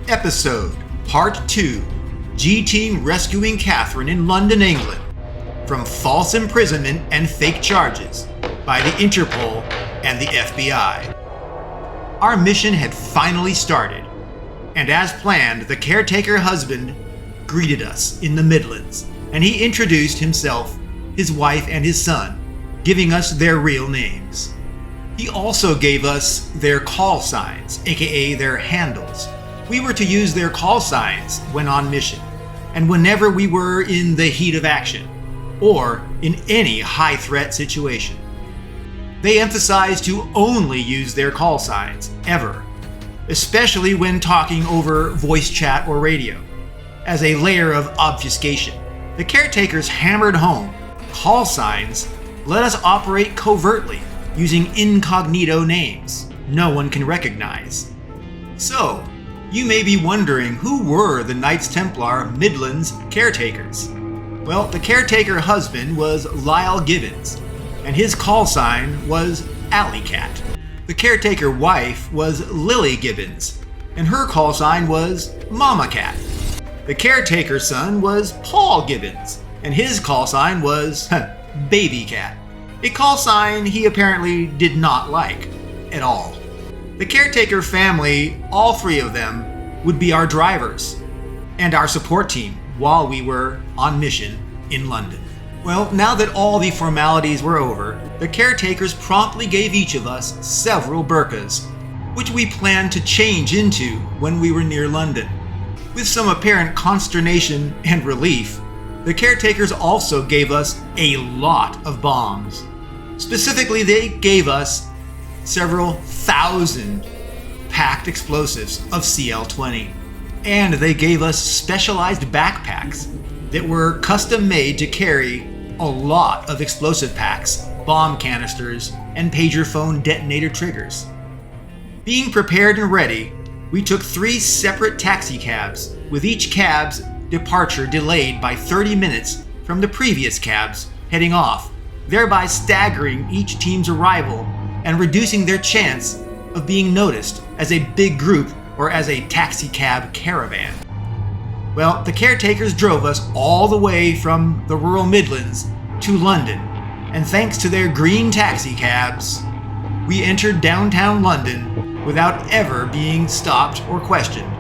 Episode Part 2, G-Team rescuing Katherine in London, England, from false imprisonment and fake charges by the Interpol and the FBI. Our mission had finally started, and as planned, the caretaker husband greeted us in the Midlands, and he introduced himself, his wife, and his son, giving us their real names. He also gave us their call signs, aka their handles. We were to use their call signs when on mission, and whenever we were in the heat of action, or in any high-threat situation. They emphasized to only use their call signs, ever, especially when talking over voice chat or radio, as a layer of obfuscation. The caretakers hammered home call signs let us operate covertly, using incognito names no one can recognize. So, you may be wondering who were the Knights Templar Midlands caretakers. Well, the caretaker husband was Lyle Gibbons, and his call sign was Alley Cat. The caretaker wife was Lily Gibbons, and her call sign was Mama Cat. The caretaker son was Paul Gibbons, and his call sign was Baby Cat, a call sign he apparently did not like at all. The caretaker family, all three of them, would be our drivers and our support team while we were on mission in London. Well, now that all the formalities were over, the caretakers promptly gave each of us several burqas, which we planned to change into when we were near London. With some apparent consternation and relief, the caretakers also gave us a lot of bombs. Specifically, they gave us several thousand packed explosives of CL-20. And they gave us specialized backpacks that were custom made to carry a lot of explosive packs, bomb canisters, and pager phone detonator triggers. Being prepared and ready, we took 3 separate taxi cabs, with each cab's departure delayed by 30 minutes from the previous cabs heading off, thereby staggering each team's arrival and reducing their chance of being noticed as a big group or as a taxi cab caravan. Well, the caretakers drove us all the way from the rural Midlands to London, and thanks to their green taxi cabs, we entered downtown London without ever being stopped or questioned.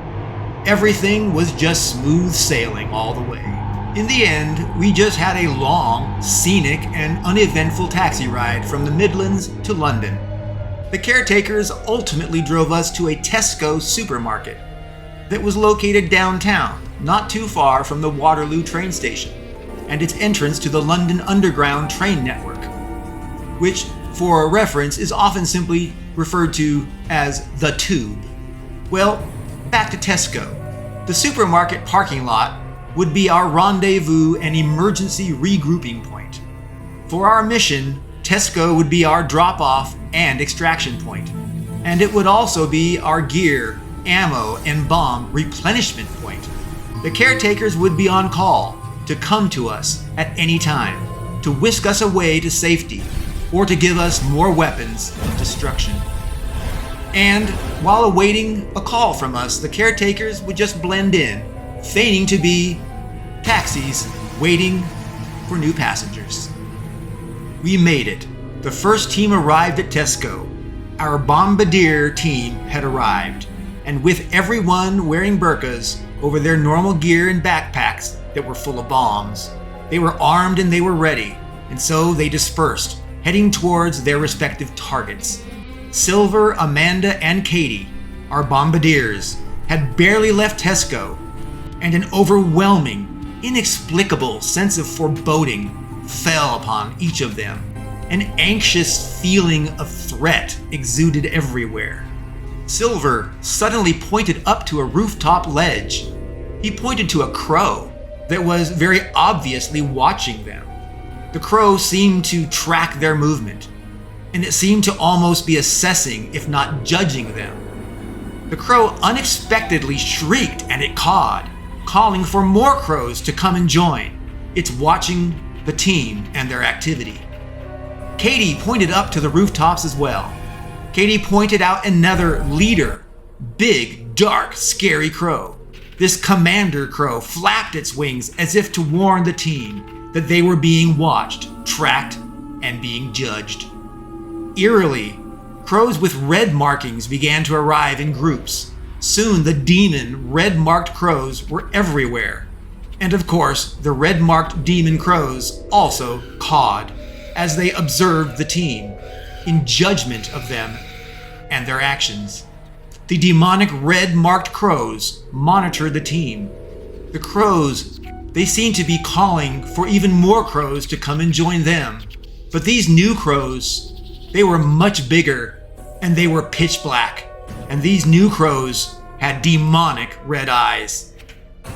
Everything was just smooth sailing all the way. In the end, we just had a long, scenic, and uneventful taxi ride from the Midlands to London. The caretakers ultimately drove us to a Tesco supermarket that was located downtown, not too far from the Waterloo train station, and its entrance to the London Underground train network, which, for reference, is often simply referred to as the Tube. Well, back to Tesco. The supermarket parking lot would be our rendezvous and emergency regrouping point. For our mission, Tesco would be our drop-off and extraction point, and it would also be our gear, ammo, and bomb replenishment point. The caretakers would be on call to come to us at any time, to whisk us away to safety, or to give us more weapons of destruction. And while awaiting a call from us, the caretakers would just blend in, feigning to be taxis waiting for new passengers. We made it. The first team arrived at Tesco. Our bombardier team had arrived, and with everyone wearing burqas over their normal gear and backpacks that were full of bombs, they were armed and they were ready, and so they dispersed, heading towards their respective targets. Silver, Amanda, and Katie, our bombardiers, had barely left Tesco, and an overwhelming, inexplicable sense of foreboding fell upon each of them. An anxious feeling of threat exuded everywhere. Silver suddenly pointed up to a rooftop ledge. He pointed to a crow that was very obviously watching them. The crow seemed to track their movement, and it seemed to almost be assessing, if not judging them. The crow unexpectedly shrieked and it cawed, calling for more crows to come and join. It's watching the team and their activity. Katie pointed up to the rooftops as well. Katie pointed out another leader, big, dark, scary crow. This commander crow flapped its wings as if to warn the team that they were being watched, tracked, and being judged. Eerily, crows with red markings began to arrive in groups. Soon the demon red-marked crows were everywhere. And of course, the red-marked demon crows also cawed as they observed the team, in judgment of them and their actions. The demonic red-marked crows monitored the team. The crows, they seemed to be calling for even more crows to come and join them. But these new crows, they were much bigger and they were pitch black. And these new crows had demonic red eyes.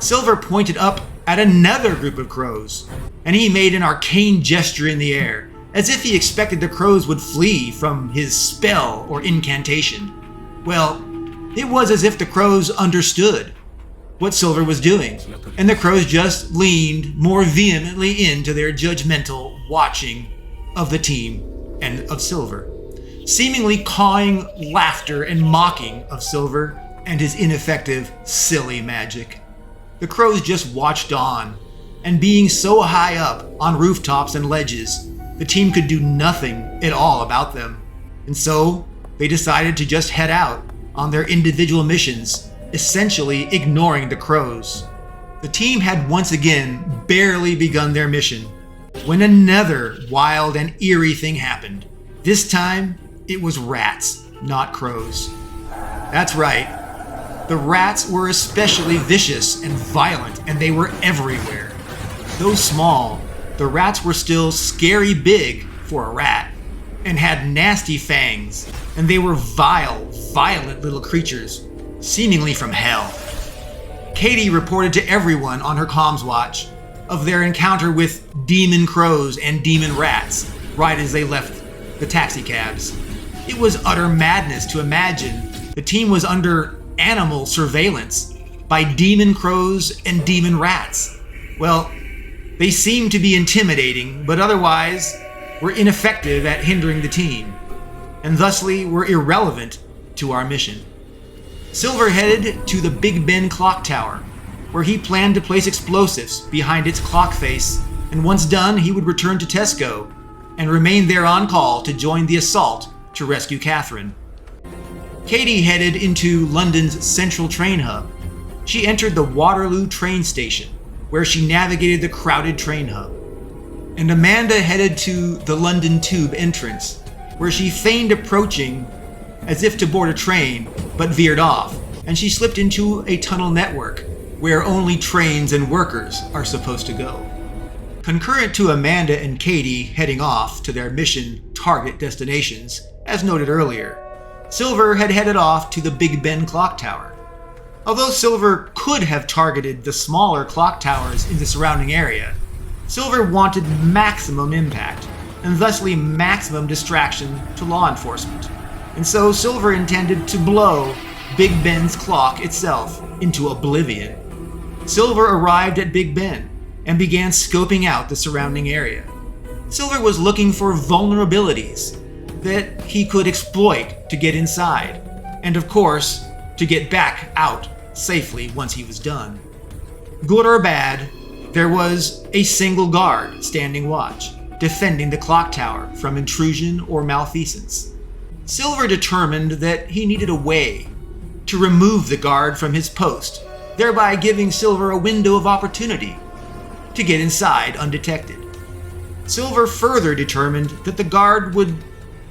Silver pointed up at another group of crows, and he made an arcane gesture in the air, as if he expected the crows would flee from his spell or incantation. Well, it was as if the crows understood what Silver was doing, and the crows just leaned more vehemently into their judgmental watching of the team and of Silver, seemingly cawing laughter and mocking of Silver and his ineffective, silly magic. The crows just watched on, and being so high up on rooftops and ledges, the team could do nothing at all about them. And so they decided to just head out on their individual missions, essentially ignoring the crows. The team had once again barely begun their mission when another wild and eerie thing happened. This time, it was rats, not crows. That's right. The rats were especially vicious and violent, and they were everywhere. Though small, the rats were still scary big for a rat, and had nasty fangs, and they were vile, violent little creatures, seemingly from hell. Katie reported to everyone on her comms watch of their encounter with demon crows and demon rats right as they left the taxicabs. It was utter madness to imagine the team was under animal surveillance by demon crows and demon rats. Well, they seemed to be intimidating, but otherwise were ineffective at hindering the team, and thusly were irrelevant to our mission. Silver headed to the Big Ben clock tower, where he planned to place explosives behind its clock face, and once done, he would return to Tesco and remain there on call to join the assault to rescue Katherine. Katie headed into London's central train hub. She entered the Waterloo train station, where she navigated the crowded train hub. And Amanda headed to the London Tube entrance, where she feigned approaching as if to board a train, but veered off, and she slipped into a tunnel network, where only trains and workers are supposed to go. Concurrent to Amanda and Katie heading off to their mission target destinations, as noted earlier, Silver had headed off to the Big Ben clock tower. Although Silver could have targeted the smaller clock towers in the surrounding area, Silver wanted maximum impact, and thusly maximum distraction to law enforcement. And so Silver intended to blow Big Ben's clock itself into oblivion. Silver arrived at Big Ben and began scoping out the surrounding area. Silver was looking for vulnerabilities that he could exploit to get inside, and of course, to get back out safely once he was done. Good or bad, there was a single guard standing watch, defending the clock tower from intrusion or malfeasance. Silver determined that he needed a way to remove the guard from his post, thereby giving Silver a window of opportunity to get inside undetected. Silver further determined that the guard would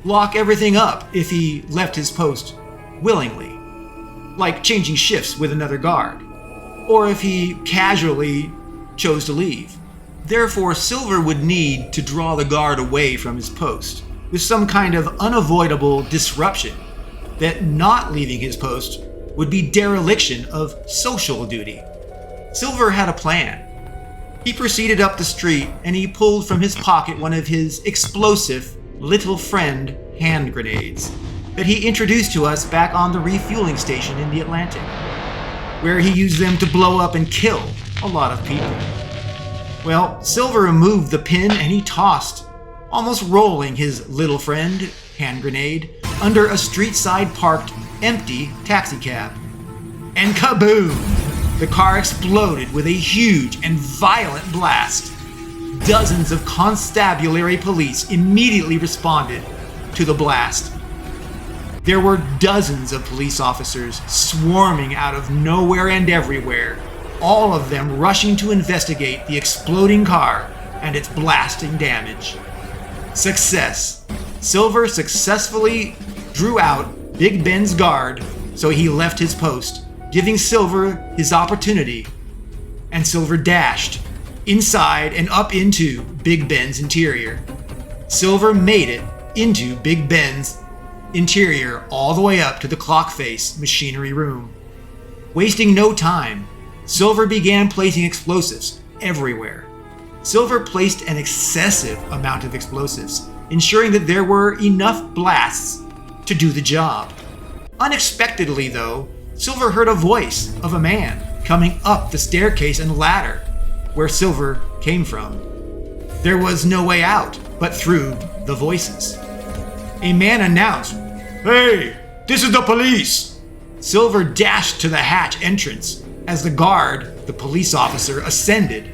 lock everything up if he left his post willingly, like changing shifts with another guard, or if he casually chose to leave. Therefore, Silver would need to draw the guard away from his post with some kind of unavoidable disruption that not leaving his post would be dereliction of social duty. Silver had a plan. He proceeded up the street and he pulled from his pocket one of his explosive little friend hand grenades that he introduced to us back on the refueling station in the Atlantic, where he used them to blow up and kill a lot of people. Well, Silver removed the pin and he tossed, almost rolling his little friend hand grenade under a street-side parked empty taxicab. and kaboom! The car exploded with a huge and violent blast. Dozens of constabulary police immediately responded to the blast. There were dozens of police officers swarming out of nowhere and everywhere, all of them rushing to investigate the exploding car and its blasting damage. Success. Silver successfully drew out Big Ben's guard, so he left his post, giving Silver his opportunity, and Silver dashed inside and up into Big Ben's interior. Silver made it into Big Ben's interior all the way up to the clock face machinery room. Wasting no time, Silver began placing explosives everywhere. Silver placed an excessive amount of explosives, ensuring that there were enough blasts to do the job. Unexpectedly, though, Silver heard a voice of a man coming up the staircase and ladder where Silver came from. There was no way out but through the voices. A man announced, "Hey, this is the police!" Silver dashed to the hatch entrance. As the guard, the police officer, ascended,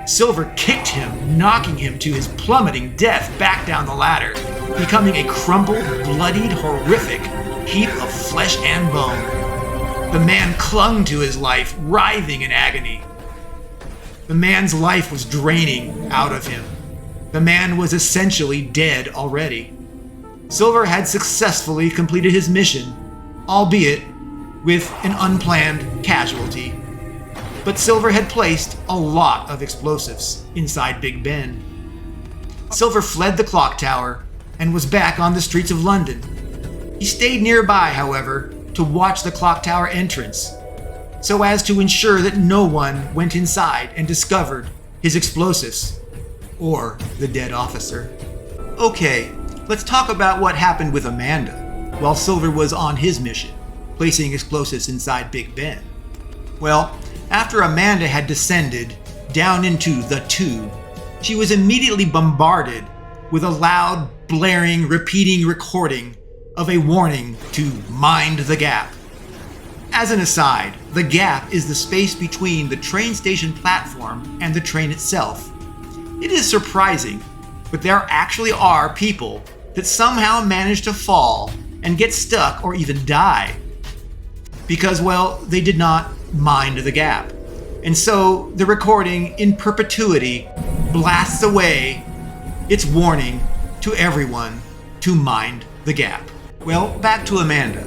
Silver kicked him, knocking him to his plummeting death back down the ladder, becoming a crumpled, bloodied, horrific heap of flesh and bone. The man clung to his life, writhing in agony. The man's life was draining out of him. The man was essentially dead already. Silver had successfully completed his mission, albeit with an unplanned casualty. But Silver had placed a lot of explosives inside Big Ben. Silver fled the clock tower and was back on the streets of London. He stayed nearby, however, to watch the clock tower entrance, so as to ensure that no one went inside and discovered his explosives or the dead officer. Okay, let's talk about what happened with Amanda while Silver was on his mission, placing explosives inside Big Ben. Well, after Amanda had descended down into the tube, she was immediately bombarded with a loud, blaring, repeating recording of a warning to mind the gap. As an aside, the gap is the space between the train station platform and the train itself. It is surprising, but there actually are people that somehow manage to fall and get stuck or even die because, well, they did not mind the gap. And so the recording in perpetuity blasts away its warning to everyone to mind the gap. Well, back to Amanda.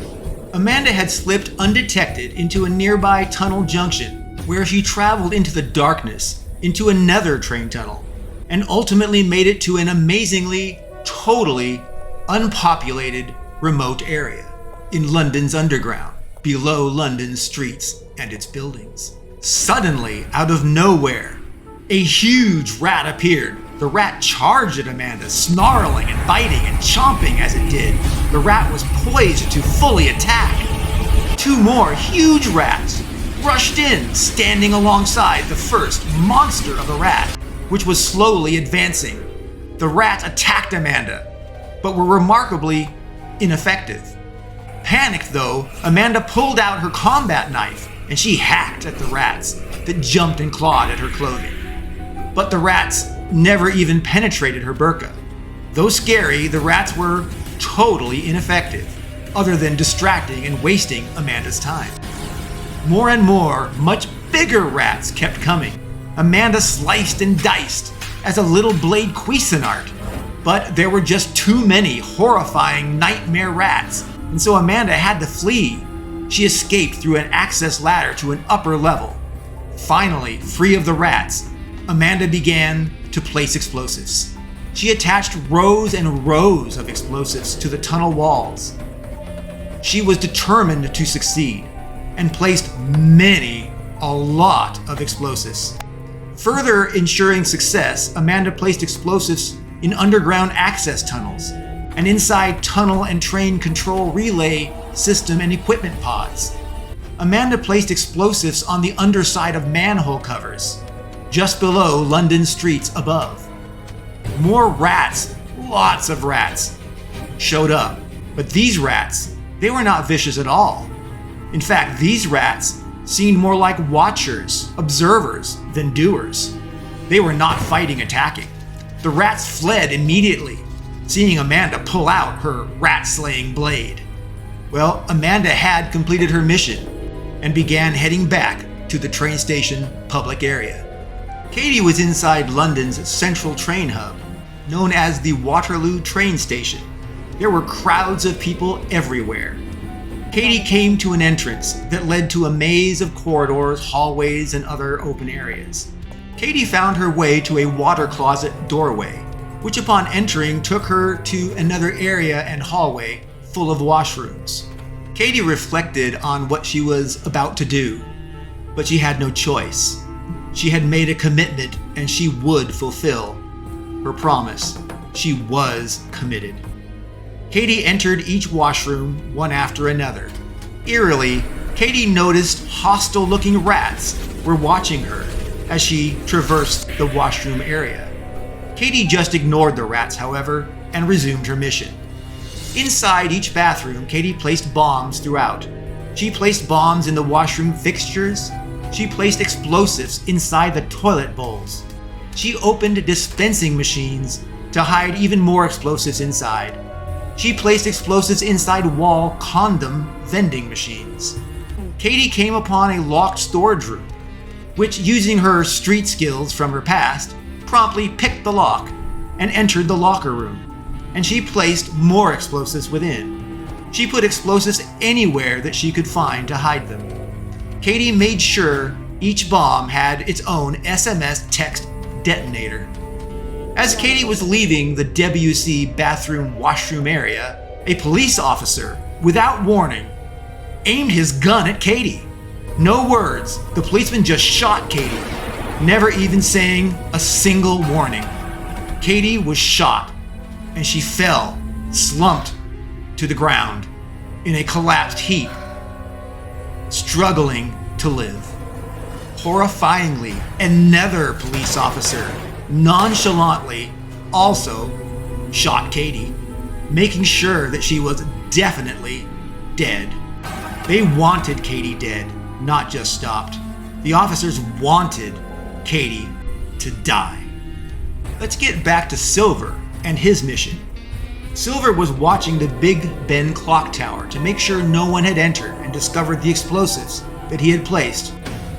Amanda had slipped undetected into a nearby tunnel junction where she traveled into the darkness into another train tunnel and ultimately made it to an amazingly, totally unpopulated remote area in London's underground, below London's streets and its buildings. Suddenly, out of nowhere, a huge rat appeared. The rat charged at Amanda, snarling and biting and chomping as it did. The rat was poised to fully attack. Two more huge rats rushed in, standing alongside the first monster of a rat, which was slowly advancing. The rat attacked Amanda, but were remarkably ineffective. Panicked though, Amanda pulled out her combat knife and she hacked at the rats that jumped and clawed at her clothing. But the rats never even penetrated her burqa. Though scary, the rats were totally ineffective, other than distracting and wasting Amanda's time. More and more, much bigger rats kept coming. Amanda sliced and diced as a little blade Cuisinart, but there were just too many horrifying nightmare rats, and so Amanda had to flee. She escaped through an access ladder to an upper level. Finally, free of the rats, Amanda began to place explosives. She attached rows and rows of explosives to the tunnel walls. She was determined to succeed and placed a lot of explosives. Further ensuring success, Amanda placed explosives in underground access tunnels and inside tunnel and train control relay system and equipment pods. Amanda placed explosives on the underside of manhole covers, just below London streets above. More rats, lots of rats, showed up. But these rats, they were not vicious at all. In fact, these rats seemed more like watchers, observers, than doers. They were not fighting, attacking. The rats fled immediately, seeing Amanda pull out her rat-slaying blade. Well, Amanda had completed her mission and began heading back to the train station public area. Katie was inside London's central train hub, known as the Waterloo train station. There were crowds of people everywhere. Katie came to an entrance that led to a maze of corridors, hallways, and other open areas. Katie found her way to a water closet doorway, which upon entering took her to another area and hallway full of washrooms. Katie reflected on what she was about to do, but she had no choice. She had made a commitment and she would fulfill her promise. She was committed. Katie entered each washroom one after another. Eerily, Katie noticed hostile-looking rats were watching her as she traversed the washroom area. Katie just ignored the rats, however, and resumed her mission. Inside each bathroom, Katie placed bombs throughout. She placed bombs in the washroom fixtures. She placed explosives inside the toilet bowls. She opened dispensing machines to hide even more explosives inside. She placed explosives inside wall condom vending machines. Katie came upon a locked storage room, which, using her street skills from her past, promptly picked the lock and entered the locker room, and she placed more explosives within. She put explosives anywhere that she could find to hide them. Katie made sure each bomb had its own SMS text detonator. As Katie was leaving the WC bathroom washroom area, a police officer, without warning, aimed his gun at Katie. No words, the policeman just shot Katie, never even saying a single warning. Katie was shot, and she fell, slumped to the ground in a collapsed heap, struggling to live. Horrifyingly, another police officer nonchalantly also shot Katie, making sure that she was definitely dead. They wanted Katie dead, not just stopped. The officers wanted Katie to die. Let's get back to Silver and his mission. Silver was watching the Big Ben clock tower to make sure no one had entered and discovered the explosives that he had placed,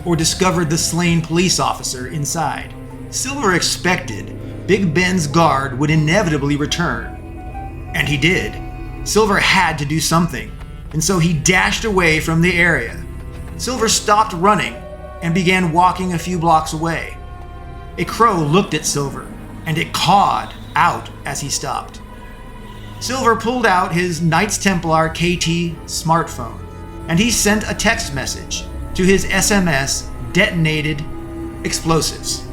or discovered the slain police officer inside. Silver expected Big Ben's guard would inevitably return. And he did. Silver had to do something, and so he dashed away from the area. Silver stopped running and began walking a few blocks away. A crow looked at Silver, and it cawed out as he stopped. Silver pulled out his Knights Templar KT smartphone, and he sent a text message to his SMS detonated explosives.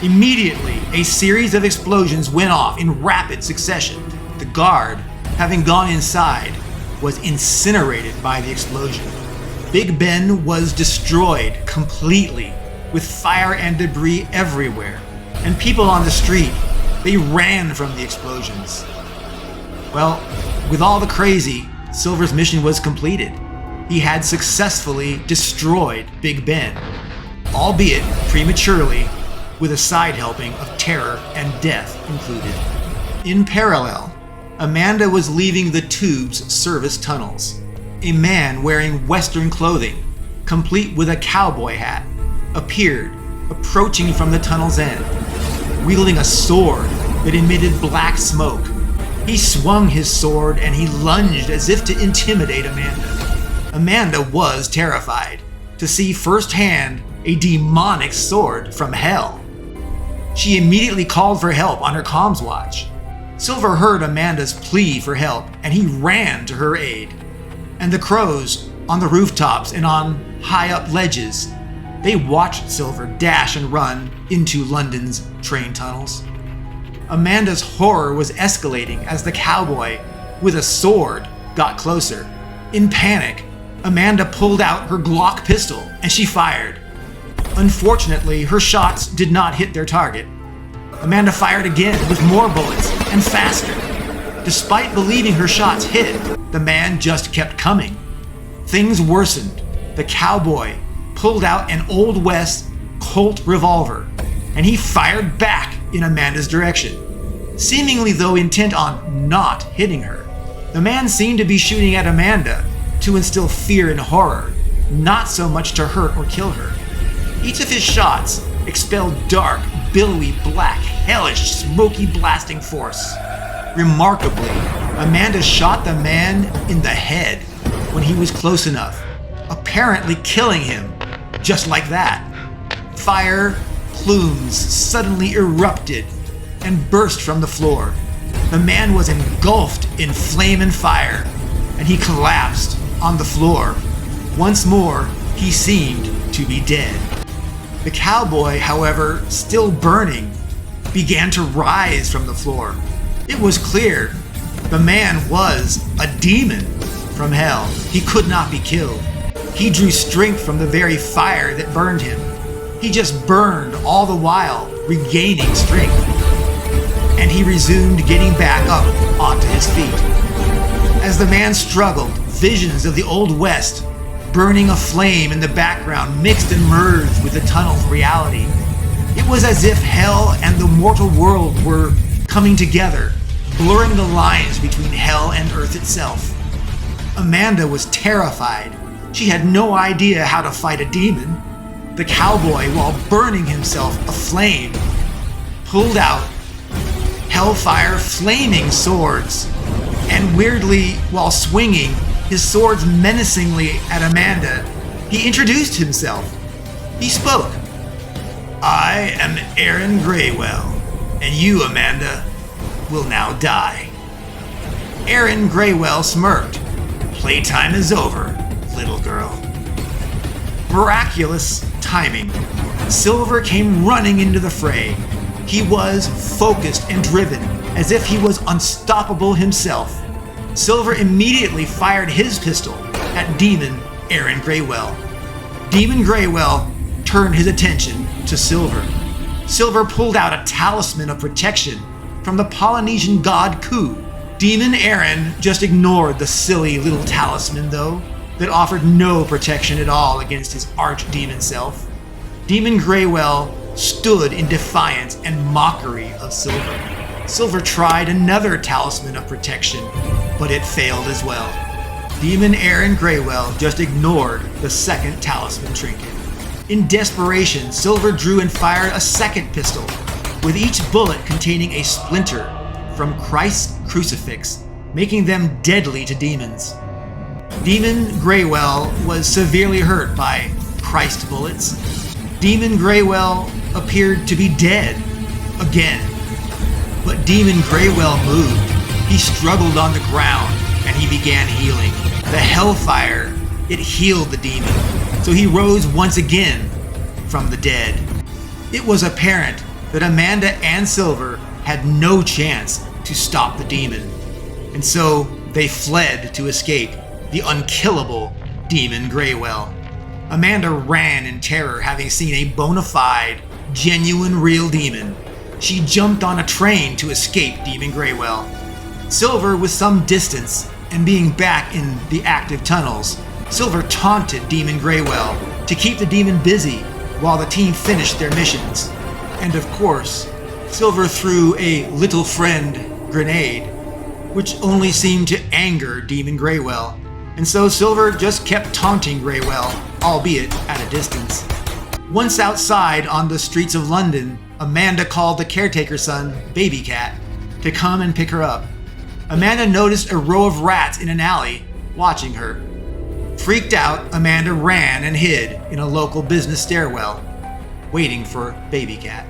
Immediately, a series of explosions went off in rapid succession. The guard, having gone inside, was incinerated by the explosion. Big Ben was destroyed completely, with fire and debris everywhere, and people on the street, they ran from the explosions. Well, with all the crazy, Silver's mission was completed. He had successfully destroyed Big Ben, albeit prematurely, with a side helping of terror and death included. In parallel, Amanda was leaving the Tube's service tunnels. A man wearing Western clothing, complete with a cowboy hat, appeared, approaching from the tunnel's end, wielding a sword that emitted black smoke. He swung his sword and he lunged as if to intimidate Amanda. Amanda was terrified to see firsthand a demonic sword from hell. She immediately called for help on her comms watch. Silver heard Amanda's plea for help, and he ran to her aid. And the crows on the rooftops and on high-up ledges, they watched Silver dash and run into London's train tunnels. Amanda's horror was escalating as the cowboy, with a sword, got closer. In panic, Amanda pulled out her Glock pistol, and she fired. Unfortunately, her shots did not hit their target. Amanda fired again with more bullets and faster. Despite believing her shots hit, the man just kept coming. things worsened. The cowboy pulled out an Old West Colt revolver, and he fired back in Amanda's direction, seemingly though intent on not hitting her. The man seemed to be shooting at Amanda to instill fear and horror, not so much to hurt or kill her. Each of his shots expelled dark, billowy, black, hellish, smoky blasting force. Remarkably, Amanda shot the man in the head when he was close enough, apparently killing him just like that. Fire plumes suddenly erupted and burst from the floor. The man was engulfed in flame and fire, and he collapsed on the floor. Once more, he seemed to be dead. The cowboy, however, still burning, began to rise from the floor. It was clear the man was a demon from hell. He could not be killed. He drew strength from the very fire that burned him. He just burned all the while, regaining strength. And he resumed getting back up onto his feet. As the man struggled, visions of the Old West, burning aflame in the background, mixed and merged with the tunnel's reality. It was as if hell and the mortal world were coming together, blurring the lines between hell and earth itself. Amanda was terrified. She had no idea how to fight a demon. The cowboy, while burning himself aflame, pulled out hellfire flaming swords, and weirdly, while swinging his swords menacingly at Amanda, he introduced himself. He spoke. "I am Aaron Graywell, and you, Amanda, will now die." Aaron Graywell smirked. "Playtime is over, little girl." Miraculous timing. Silver came running into the fray. He was focused and driven, as if he was unstoppable himself. Silver immediately fired his pistol at Demon Aaron Graywell. Demon Graywell turned his attention to Silver. Silver pulled out a talisman of protection from the Polynesian god Ku. Demon Aaron just ignored the silly little talisman, though, that offered no protection at all against his archdemon self. Demon Graywell stood in defiance and mockery of Silver. Silver tried another talisman of protection, but it failed as well. Demon Aaron Graywell just ignored the second talisman trinket. In desperation, Silver drew and fired a second pistol, with each bullet containing a splinter from Christ's crucifix, making them deadly to demons. Demon Graywell was severely hurt by Christ bullets. Demon Graywell appeared to be dead again. But Demon Graywell moved. He struggled on the ground, and he began healing. The hellfire, it healed the demon, so he rose once again from the dead. It was apparent that Amanda and Silver had no chance to stop the demon, and so they fled to escape the unkillable Demon Graywell. Amanda ran in terror, having seen a bona fide, genuine, real demon. She jumped on a train to escape Demon Graywell. Silver was some distance, and being back in the active tunnels, Silver taunted Demon Graywell to keep the demon busy while the team finished their missions. And of course, Silver threw a little friend grenade, which only seemed to anger Demon Graywell. And so Silver just kept taunting Graywell, albeit at a distance. Once outside on the streets of London, Amanda called the caretaker's son, Baby Cat, to come and pick her up. Amanda noticed a row of rats in an alley, watching her. Freaked out, Amanda ran and hid in a local business stairwell, waiting for Baby Cat.